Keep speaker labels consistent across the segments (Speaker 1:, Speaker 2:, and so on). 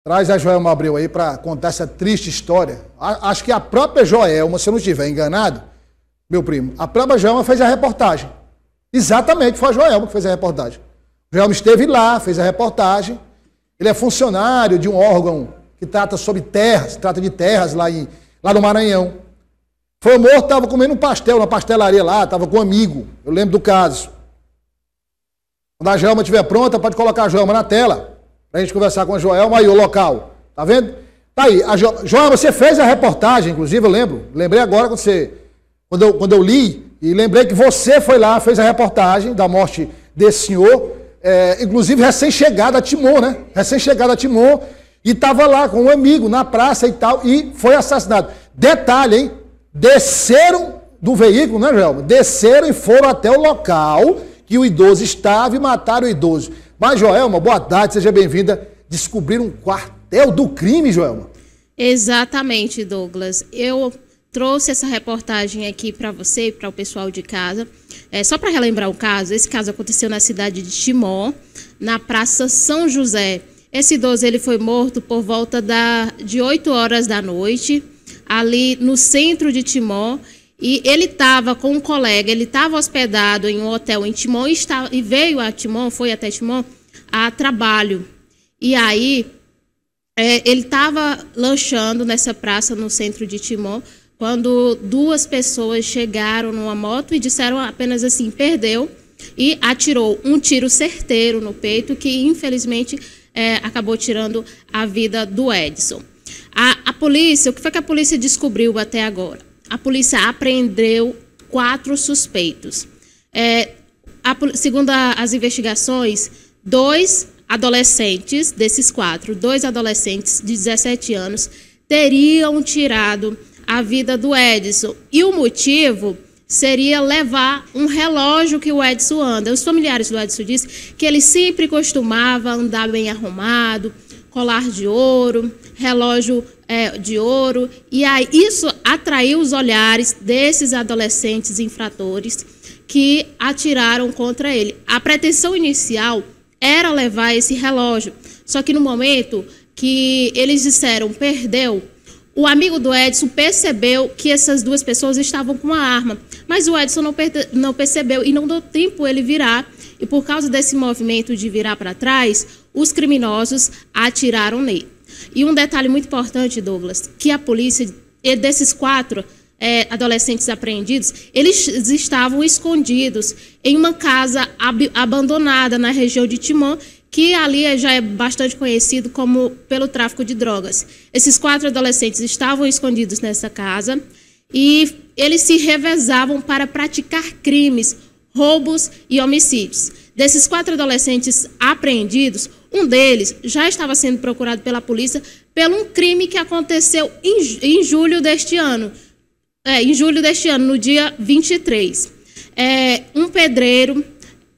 Speaker 1: Traz a Joelma Abreu aí para contar essa triste história. Acho que a própria Joelma, se eu não estiver enganado, meu primo, a própria Joelma fez a reportagem. Exatamente, foi a Joelma que fez a reportagem. Joelma esteve lá, fez a reportagem. Ele é funcionário de um órgão que trata sobre terras, trata de terras lá no Maranhão. Foi morto, estava comendo um pastel na pastelaria lá, estava com um amigo. Eu lembro do caso. Quando a Joelma estiver pronta, pode colocar a Joelma na tela, pra gente conversar com a Joelma, aí o local, tá vendo? Tá aí, Joelma, você fez a reportagem, inclusive, eu lembrei agora quando eu li, e lembrei que você foi lá, fez a reportagem da morte desse senhor, inclusive recém-chegado a Timon, né? Recém-chegado a Timon, e estava lá com um amigo na praça e tal, e foi assassinado. Detalhe, hein? Desceram do veículo, né, Joelma? Desceram e foram até o local que o idoso estava e mataram o idoso. Mas, Joelma, boa tarde, seja bem-vinda. Descobriram um quartel do crime, Joelma?
Speaker 2: Exatamente, Douglas. Eu trouxe essa reportagem aqui para você e para o pessoal de casa. Só para relembrar o caso, esse caso aconteceu na cidade de Timon, na Praça São José. Esse idoso ele foi morto por volta de 8 horas da noite, ali no centro de Timon. E ele estava com um colega, ele estava hospedado em um hotel em Timon e veio a Timon, foi até Timon, a trabalho. E aí, ele estava lanchando nessa praça no centro de Timon, quando duas pessoas chegaram numa moto e disseram apenas assim, perdeu, e atirou um tiro certeiro no peito, que infelizmente acabou tirando a vida do Edson. A polícia, o que foi que a polícia descobriu até agora? A polícia apreendeu 4 suspeitos. Segundo as investigações, 2 adolescentes, desses 4, 2 adolescentes de 17 anos, teriam tirado a vida do Edson. E o motivo seria levar um relógio que o Edson anda. Os familiares do Edson dizem que ele sempre costumava andar bem arrumado, colar de ouro, relógio de ouro, e aí isso atraiu os olhares desses adolescentes infratores que atiraram contra ele. A pretensão inicial era levar esse relógio, só que no momento que eles disseram perdeu, o amigo do Edson percebeu que essas duas pessoas estavam com uma arma, mas o Edson não percebeu e não deu tempo ele virar, e por causa desse movimento de virar para trás, os criminosos atiraram nele. E um detalhe muito importante, Douglas, que a polícia, desses 4 adolescentes apreendidos, eles estavam escondidos em uma casa abandonada na região de Timon, que ali já é bastante conhecido pelo tráfico de drogas. Esses 4 adolescentes estavam escondidos nessa casa e eles se revezavam para praticar crimes, roubos e homicídios. Desses 4 adolescentes apreendidos, um deles já estava sendo procurado pela polícia por um crime que aconteceu em julho deste ano. No dia 23. Um pedreiro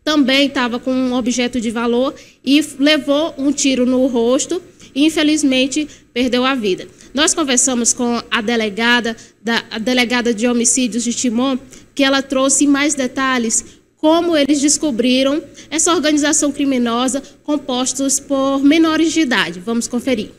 Speaker 2: também estava com um objeto de valor e levou um tiro no rosto e, infelizmente, perdeu a vida. Nós conversamos com a delegada de homicídios de Timon, que ela trouxe mais detalhes como eles descobriram essa organização criminosa composta por menores de idade. Vamos conferir.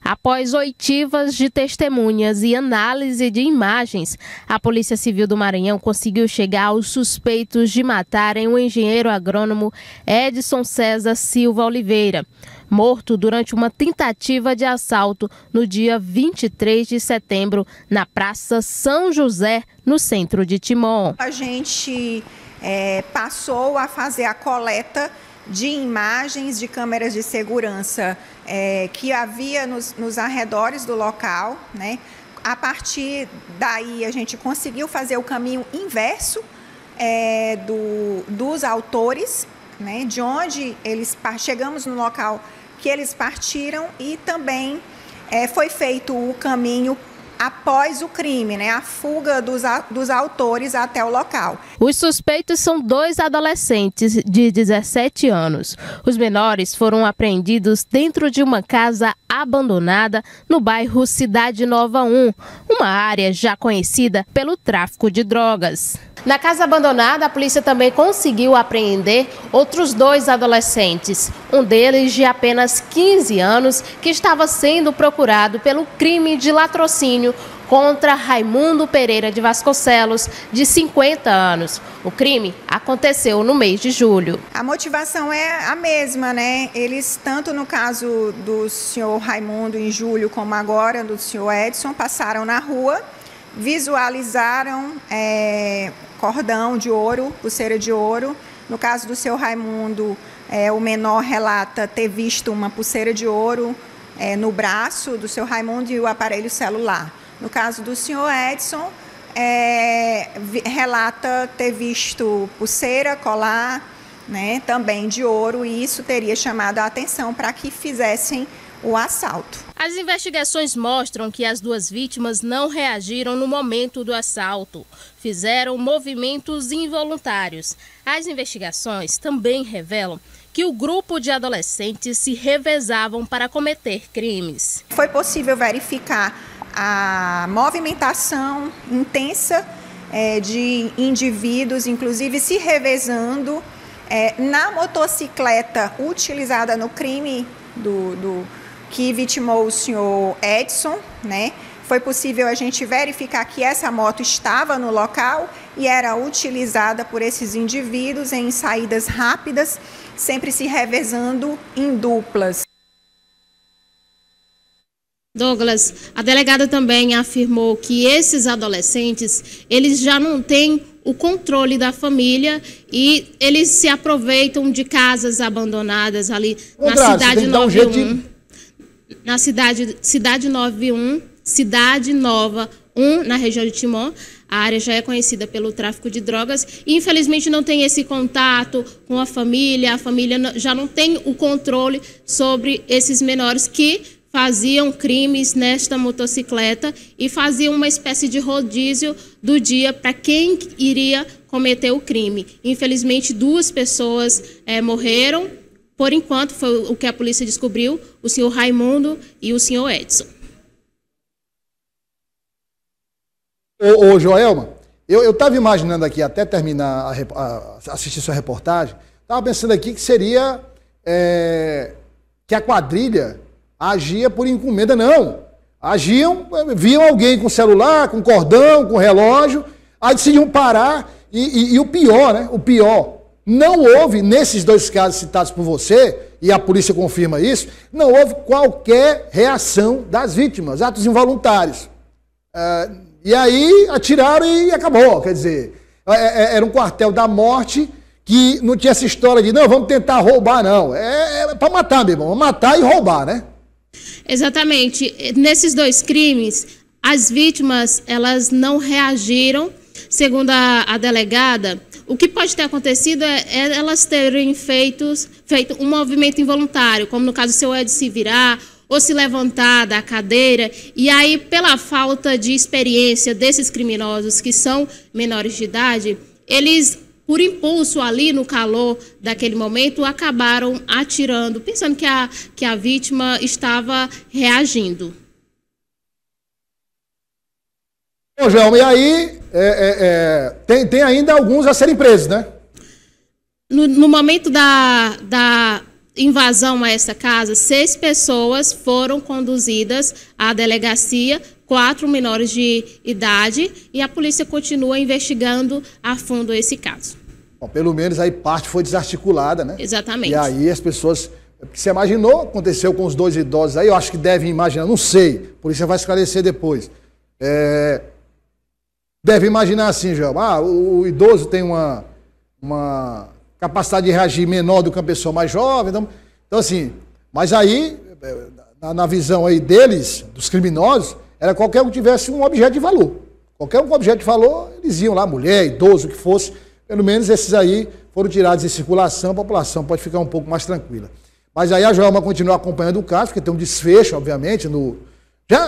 Speaker 3: Após oitivas de testemunhas e análise de imagens, a Polícia Civil do Maranhão conseguiu chegar aos suspeitos de matarem o engenheiro agrônomo Edson César Silva Oliveira, morto durante uma tentativa de assalto no dia 23 de setembro, na Praça São José, no centro de Timon.
Speaker 4: A gente passou a fazer a coleta de imagens de câmeras de segurança que havia nos arredores do local, né? A partir daí a gente conseguiu fazer o caminho inverso dos autores, né? De onde chegamos no local que eles partiram, e também foi feito o caminho após o crime, né? A fuga dos autores até o local.
Speaker 3: Os suspeitos são 2 adolescentes de 17 anos. Os menores foram apreendidos dentro de uma casa abandonada no bairro Cidade Nova 1, uma área já conhecida pelo tráfico de drogas. Na casa abandonada, a polícia também conseguiu apreender outros 2 adolescentes. Um deles de apenas 15 anos, que estava sendo procurado pelo crime de latrocínio contra Raimundo Pereira de Vasconcelos, de 50 anos. O crime aconteceu no mês de julho.
Speaker 4: A motivação é a mesma, né? Eles, tanto no caso do senhor Raimundo em julho, como agora do senhor Edson, passaram na rua, visualizaram cordão de ouro, pulseira de ouro. No caso do senhor Raimundo, o menor relata ter visto uma pulseira de ouro no braço do senhor Raimundo e o aparelho celular. No caso do senhor Edson, relata ter visto pulseira, colar, né, também de ouro, e isso teria chamado a atenção para que fizessem o assalto.
Speaker 3: As investigações mostram que as 2 vítimas não reagiram no momento do assalto, fizeram movimentos involuntários. As investigações também revelam que o grupo de adolescentes se revezavam para cometer crimes.
Speaker 4: Foi possível verificar a movimentação intensa de indivíduos, inclusive se revezando na motocicleta utilizada no crime que vitimou o senhor Edson, né? Foi possível a gente verificar que essa moto estava no local e era utilizada por esses indivíduos em saídas rápidas, sempre se revezando em duplas.
Speaker 2: Douglas, a delegada também afirmou que esses adolescentes, eles já não têm o controle da família e eles se aproveitam de casas abandonadas ali na cidade 91, na cidade 91, Cidade Nova 1, na região de Timon. A área já é conhecida pelo tráfico de drogas e, infelizmente, não tem esse contato com a família já não tem o controle sobre esses menores que faziam crimes nesta motocicleta e faziam uma espécie de rodízio do dia para quem iria cometer o crime. Infelizmente, 2 pessoas morreram. Por enquanto, foi o que a polícia descobriu, o senhor Raimundo e o senhor Edson.
Speaker 1: Ô Joelma, eu estava imaginando aqui, até terminar assistir sua reportagem, estava pensando aqui que seria que a quadrilha agia por encomenda. Não. Viam alguém com celular, com cordão, com relógio, aí decidiam parar e o pior, né? O pior, não houve, nesses 2 casos citados por você, e a polícia confirma isso, não houve qualquer reação das vítimas, atos involuntários. E aí atiraram e acabou, quer dizer, era um quartel da morte que não tinha essa história de, não, vamos tentar roubar, não. É para matar, meu irmão, matar e roubar, né?
Speaker 2: Exatamente. Nesses 2 crimes, as vítimas, elas não reagiram, segundo a delegada. O que pode ter acontecido é elas terem feito um movimento involuntário, como no caso do seu Edson se virar ou se levantar da cadeira, e aí, pela falta de experiência desses criminosos que são menores de idade, eles, por impulso ali no calor daquele momento, acabaram atirando, pensando que a vítima estava reagindo.
Speaker 1: Bom, João, e aí tem ainda alguns a serem presos, né?
Speaker 2: No momento da invasão a essa casa, 6 pessoas foram conduzidas à delegacia, 4 menores de idade, e a polícia continua investigando a fundo esse caso.
Speaker 1: Bom, pelo menos aí parte foi desarticulada, né?
Speaker 2: Exatamente.
Speaker 1: E aí as pessoas... Você imaginou, aconteceu com os 2 idosos aí, eu acho que devem imaginar, não sei, a polícia vai esclarecer depois. Deve imaginar assim, João, o idoso tem uma capacidade de reagir menor do que uma pessoa mais jovem, então assim, mas aí, na visão aí deles, dos criminosos, era qualquer um que tivesse um objeto de valor. Qualquer um com objeto de valor, eles iam lá, mulher, idoso, o que fosse, pelo menos esses aí foram tirados em circulação, a população pode ficar um pouco mais tranquila. Mas aí a Joelma continua acompanhando o caso, porque tem um desfecho, obviamente,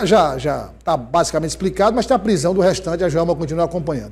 Speaker 1: já está basicamente explicado, mas tem a prisão do restante, a Joelma continua acompanhando.